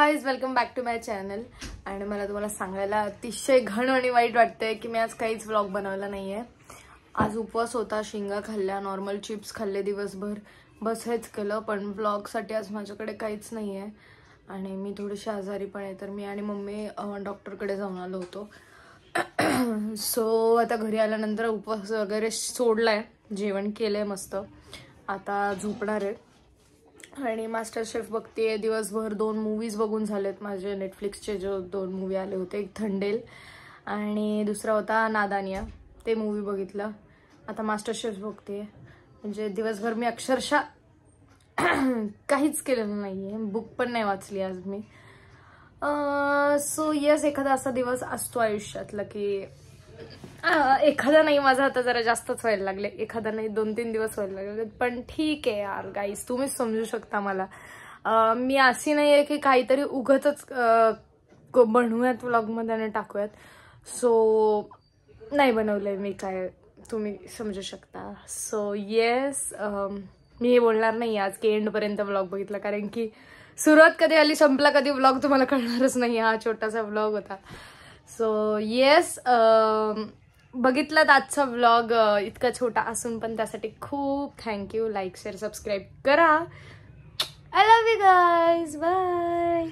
Guys, welcome back to my channel. आणि मला तुम्हाला सांगायला अतिशय घण आणि वाईट वाटतंय की मी आज काहीच व्लॉग बनवला नाहीये. आज उपवास होता, शेंगा खाल्ल्या, नॉर्मल चिप्स खाल्ले दिवसभर, बस हेच केलं. पण व्लॉगसाठी आज माझ्याकडे काहीच नाहीये आणि मी थोडीशी आजारी पण आहे. तर मी आणि मम्मी डॉक्टरकडे जाऊन आलो होतो. सो आता घरी आल्यानंतर उपवास वगैरे सोडलाय, जेवण केलंय मस्त. आता झोपणार आहे आणि मास्टर शेफ बघते दिवसभर. 2 मूवीज बघून झालेत माझे. नेटफ्लिक्सचे जो 2 मूवी आले होते, एक थंडेल आणि दुसरा होता नादानिया, ते मूवी बघितलं. आता मास्टर शेफ बघते. म्हणजे दिवसभर मी अक्षरशः काहीच केलेलं नाहीये. बुक पण नाही वाचली आज मी. सो येस, एखादा असा दिवस असतो आयुष्यातला की एखादा नाही, माझा आता जरा जास्तच व्हायला लागले. एखादा नाही, 2-3 दिवस व्हायला लागले. पण ठीक आहे यार गाईस, तुम्हीच समजू शकता मला. मी अशी नाही आहे की काहीतरी उगतच बनवूयात व्लॉगमध्ये आणि टाकूयात. सो नाही बनवलंय मी काय, तुम्ही समजू शकता. सो येस, मी हे बोलणार नाही आज की एंडपर्यंत व्लॉग बघितला, कारण की सुरुवात कधी आली संपला कधी व्लॉग तुम्हाला कळणारच नाही. हा छोटासा व्लॉग होता. सो येस, बघितलात आजचा व्लॉग. इतका छोटा असून पण त्यासाठी खूप थँक्यू. लाईक, शेअर, सबस्क्राईब करा. I love you guys. Bye.